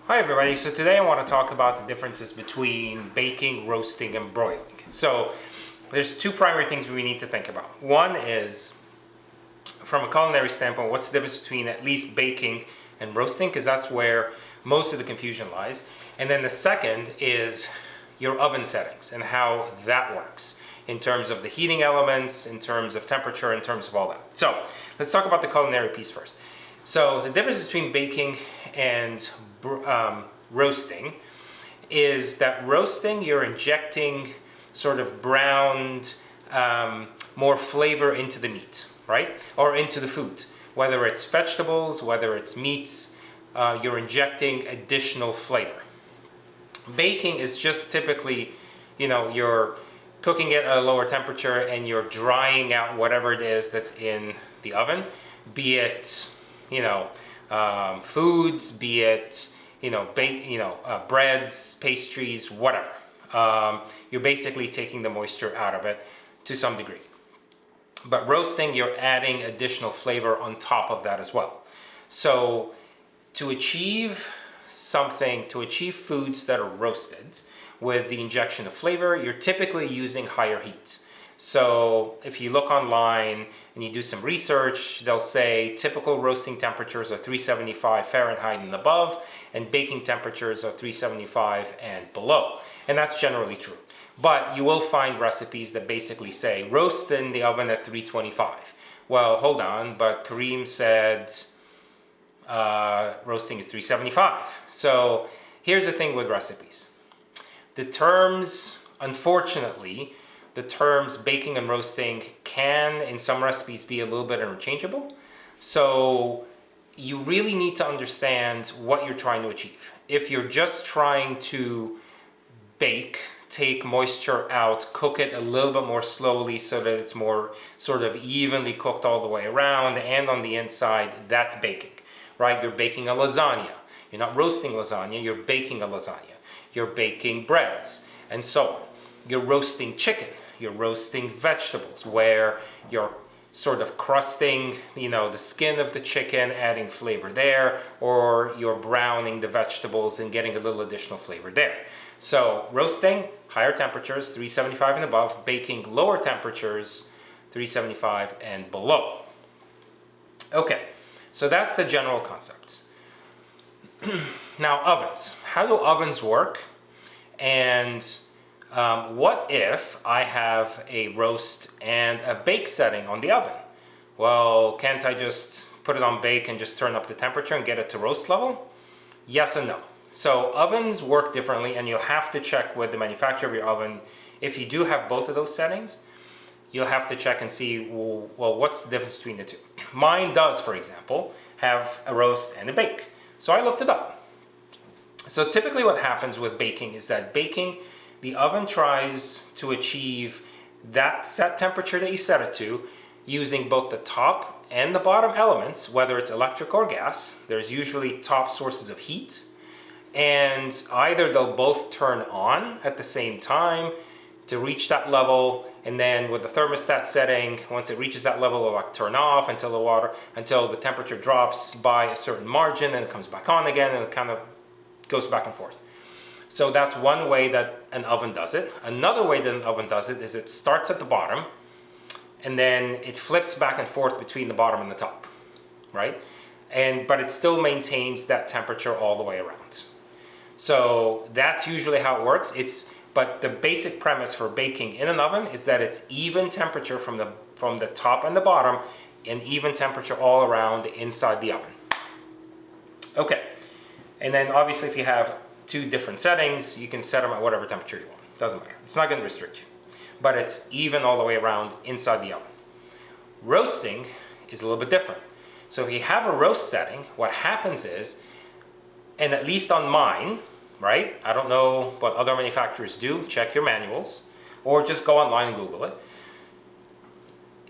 Hi everybody, so today I want to talk about the differences between baking, roasting, and broiling. So there's two primary things we need to think about. One is, from a culinary standpoint, what's the difference between at least baking and roasting, because that's where most of the confusion lies. And then the second is your oven settings and how that works in terms of the heating elements, in terms of temperature, in terms of all that. So let's talk about the culinary piece first. So the difference between baking and roasting is that roasting, you're injecting sort of browned, more flavor into the meat, right? Or into the food. Whether it's vegetables, whether it's meats, you're injecting additional flavor. Baking is just typically, you're cooking it at a lower temperature and you're drying out whatever it is that's in the oven, be it, foods, be it, breads, pastries, whatever. You're basically taking the moisture out of it to some degree. But roasting, you're adding additional flavor on top of that as well. So to achieve foods that are roasted with the injection of flavor, you're typically using higher heat. So if you look online and you do some research, they'll say typical roasting temperatures are 375 Fahrenheit and above, and baking temperatures are 375 and below. And that's generally true. But you will find recipes that basically say roast in the oven at 325. Well, hold on, but Kareem said roasting is 375. So here's the thing with recipes. The terms, unfortunately, the terms baking and roasting can, in some recipes, be a little bit interchangeable. So you really need to understand what you're trying to achieve. If you're just trying to bake, take moisture out, cook it a little bit more slowly so that it's more sort of evenly cooked all the way around and on the inside, that's baking, right? You're baking a lasagna. You're not roasting lasagna, you're baking a lasagna. You're baking breads and so on. You're roasting chicken. You're roasting vegetables where you're sort of crusting, the skin of the chicken, adding flavor there, or you're browning the vegetables and getting a little additional flavor there. So roasting, higher temperatures, 375 and above. Baking, lower temperatures, 375 and below. Okay, so that's the general concept. Now, ovens. How do ovens work? And what if I have a roast and a bake setting on the oven? Well, can't I just put it on bake and just turn up the temperature and get it to roast level? Yes and no. So ovens work differently, and you'll have to check with the manufacturer of your oven. If you do have both of those settings, you'll have to check and see, well, what's the difference between the two? Mine does, for example, have a roast and a bake. So I looked it up. So typically what happens with baking is that baking, the oven tries to achieve that set temperature that you set it to using both the top and the bottom elements, whether it's electric or gas. There's usually top sources of heat, and either they'll both turn on at the same time to reach that level, and then with the thermostat setting, once it reaches that level, it'll turn off until the temperature drops by a certain margin, and it comes back on again, and it kind of goes back and forth. So that's one way that an oven does it. Another way that an oven does it is it starts at the bottom and then it flips back and forth between the bottom and the top, right? But it still maintains that temperature all the way around. So that's usually how it works. But the basic premise for baking in an oven is that it's even temperature from the top and the bottom, and even temperature all around inside the oven. Okay, and then obviously if you have two different settings, you can set them at whatever temperature you want. Doesn't matter. It's not going to restrict you. But it's even all the way around inside the oven. Roasting is a little bit different. So if you have a roast setting, what happens is, and at least on mine, right? I don't know what other manufacturers do. Check your manuals or just go online and Google it.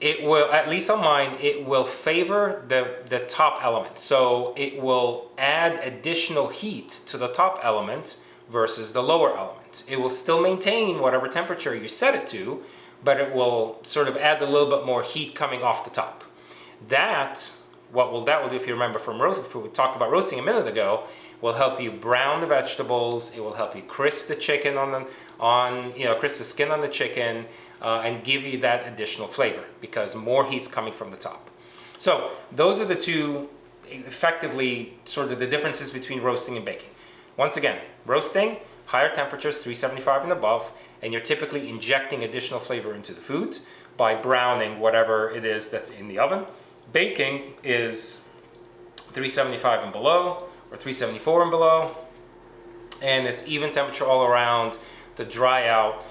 It will, at least on mine, it will favor the top element. So it will add additional heat to the top element versus the lower element. It will still maintain whatever temperature you set it to, but it will sort of add a little bit more heat coming off the top. That will do, if you remember from roasting, if we talked about roasting a minute ago, will help you brown the vegetables. It will help you crisp the chicken crisp the skin on the chicken, and give you that additional flavor because more heat's coming from the top. So those are the two, effectively, sort of the differences between roasting and baking. Once again, roasting, higher temperatures, 375 and above, and you're typically injecting additional flavor into the food by browning whatever it is that's in the oven. Baking is 375 and below, or 374 and below, and it's even temperature all around to dry out,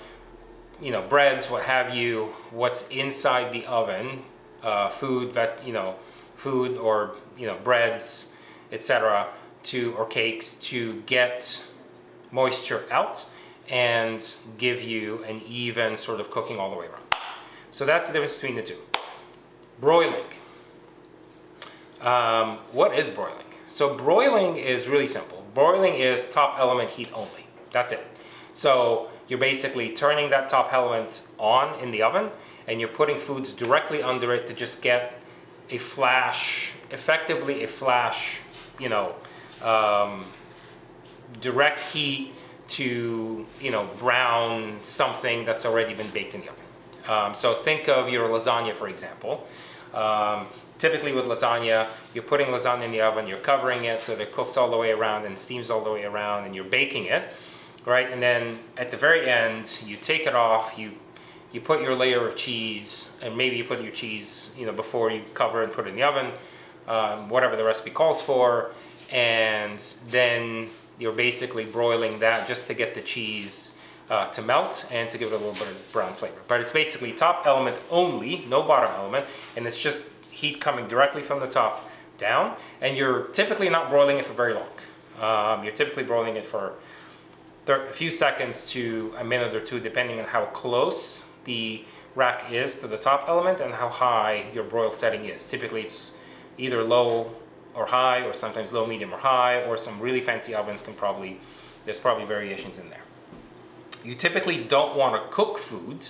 breads, what have you, what's inside the oven, food or breads, etc., or cakes, to get moisture out and give you an even sort of cooking all the way around. So that's the difference between the two. Broiling. What is broiling? So broiling is really simple. Broiling is top element heat only. That's it. So you're basically turning that top element on in the oven, and you're putting foods directly under it to just get a flash, effectively a flash, direct heat to, brown something that's already been baked in the oven. So think of your lasagna, for example. Typically with lasagna, you're putting lasagna in the oven, you're covering it so that it cooks all the way around and steams all the way around, and you're baking it, right? And then at the very end, you take it off, you put your layer of cheese, and maybe you put your cheese, before you cover and put it in the oven, whatever the recipe calls for, and then you're basically broiling that just to get the cheese to melt and to give it a little bit of brown flavor. But it's basically top element only, no bottom element, and it's just heat coming directly from the top down, and you're typically not broiling it for very long. You're typically broiling it for a few seconds to a minute or two, depending on how close the rack is to the top element and how high your broil setting is. Typically it's either low or high, or sometimes low, medium, or high, or some really fancy ovens there's probably variations in there. You typically don't want to cook food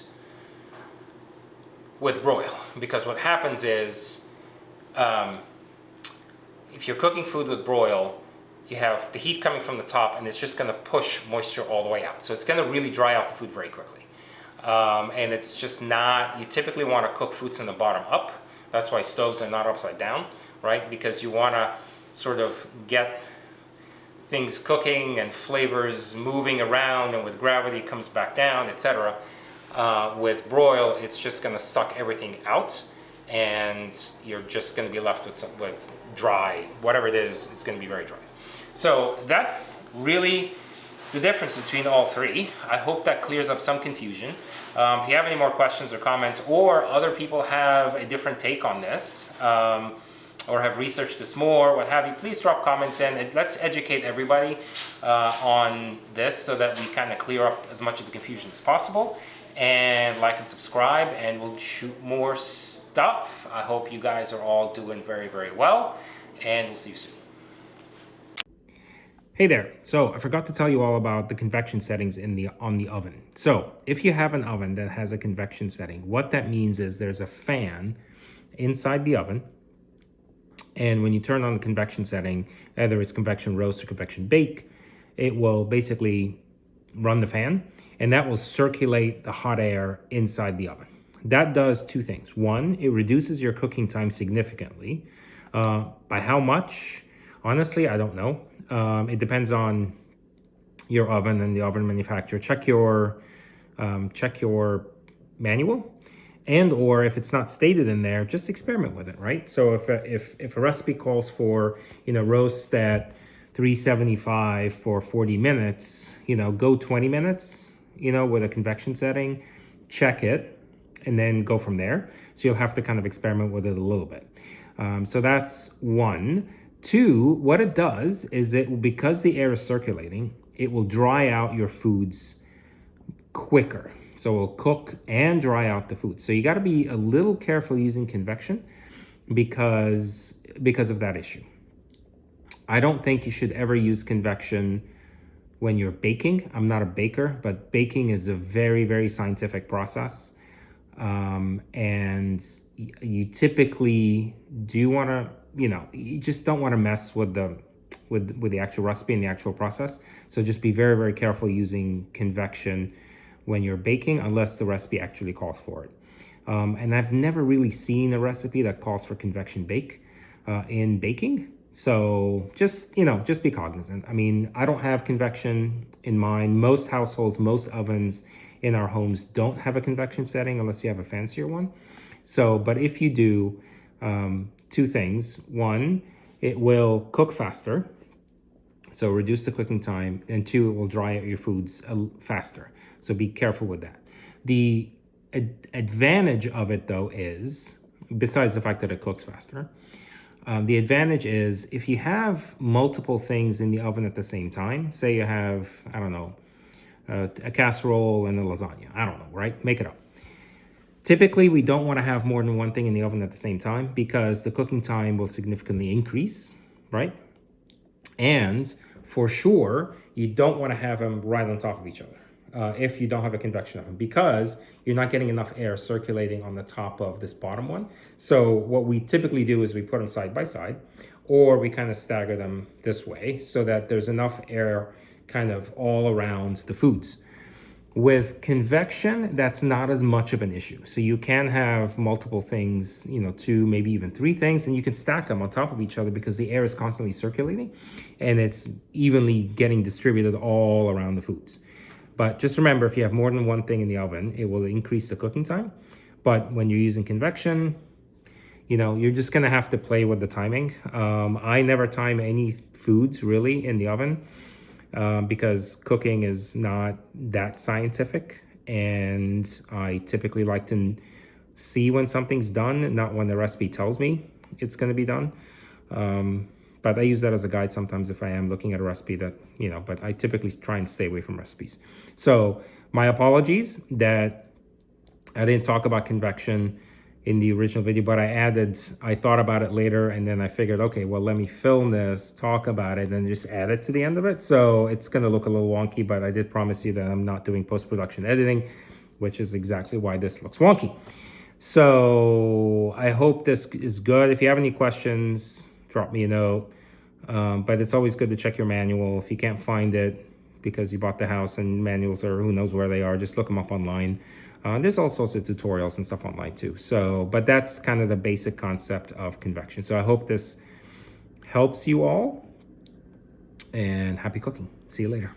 with broil, because what happens is, if you're cooking food with broil, you have the heat coming from the top, and it's just going to push moisture all the way out. So it's going to really dry out the food very quickly. And it's just not, you typically want to cook foods from the bottom up. That's why stoves are not upside down, right? Because you want to sort of get things cooking and flavors moving around, and with gravity it comes back down, etc. With broil, it's just going to suck everything out, and you're just going to be left with dry, whatever it is, it's going to be very dry. So that's really the difference between all three. I hope that clears up some confusion. If you have any more questions or comments, or other people have a different take on this, or have researched this more, what have you, please drop comments in, and let's educate everybody on this so that we kind of clear up as much of the confusion as possible. And like and subscribe, and we'll shoot more stuff. I hope you guys are all doing very, very well, and we'll see you soon. Hey there. So I forgot to tell you all about the convection settings on the oven. So if you have an oven that has a convection setting, what that means is there's a fan inside the oven, and when you turn on the convection setting, either it's convection roast or convection bake, it will basically run the fan, and that will circulate the hot air inside the oven. That does two things. One, it reduces your cooking time significantly. By how much? Honestly, I don't know. It depends on your oven and the oven manufacturer. Check your manual, and or if it's not stated in there, just experiment with it, right? So if a recipe calls for, roast at 375 for 40 minutes, go 20 minutes, with a convection setting, check it, and then go from there. So you'll have to kind of experiment with it a little bit. So that's one. Two, what it does is because the air is circulating, it will dry out your foods quicker. So it'll cook and dry out the food. So you got to be a little careful using convection because of that issue. I don't think you should ever use convection when you're baking. I'm not a baker, but baking is a very, very scientific process. And you typically do want to, you just don't want to mess with the with the actual recipe and the actual process. So just be very, very careful using convection when you're baking, unless the recipe actually calls for it. And I've never really seen a recipe that calls for convection bake in baking. So just be cognizant. I mean, I don't have convection in mind. Most households, most ovens in our homes don't have a convection setting unless you have a fancier one. So, but if you do, two things. One, it will cook faster, so reduce the cooking time, and two, it will dry out your foods faster. So be careful with that. The advantage of it, though, is, besides the fact that it cooks faster, the advantage is if you have multiple things in the oven at the same time, say you have, I don't know, a casserole and a lasagna, I don't know, right? Make it up. Typically, we don't want to have more than one thing in the oven at the same time because the cooking time will significantly increase, right? And for sure, you don't want to have them right on top of each other if you don't have a convection oven, because you're not getting enough air circulating on the top of this bottom one. So what we typically do is we put them side by side, or we kind of stagger them this way so that there's enough air kind of all around the foods. With convection, that's not as much of an issue. So you can have multiple things, two, maybe even three things, and you can stack them on top of each other because the air is constantly circulating and it's evenly getting distributed all around the foods. But just remember, if you have more than one thing in the oven, it will increase the cooking time. But when you're using convection, you're just gonna have to play with the timing. I never time any foods really in the oven. Because cooking is not that scientific, and I typically like to see when something's done, not when the recipe tells me it's going to be done. But I use that as a guide sometimes if I am looking at a recipe that, but I typically try and stay away from recipes. So my apologies that I didn't talk about convection in the original video, but I thought about it later, and then I figured, okay, well, let me film this, talk about it, and just add it to the end of it. So it's going to look a little wonky, but I did promise you that I'm not doing post-production editing, which is exactly why this looks wonky. So I hope this is good. If you have any questions, drop me a note. But it's always good to check your manual. If you can't find it because you bought the house and manuals are who knows where they are, just look them up online. There's all sorts of tutorials and stuff online too. So, but that's kind of the basic concept of convection. So I hope this helps you all, and happy cooking. See you later.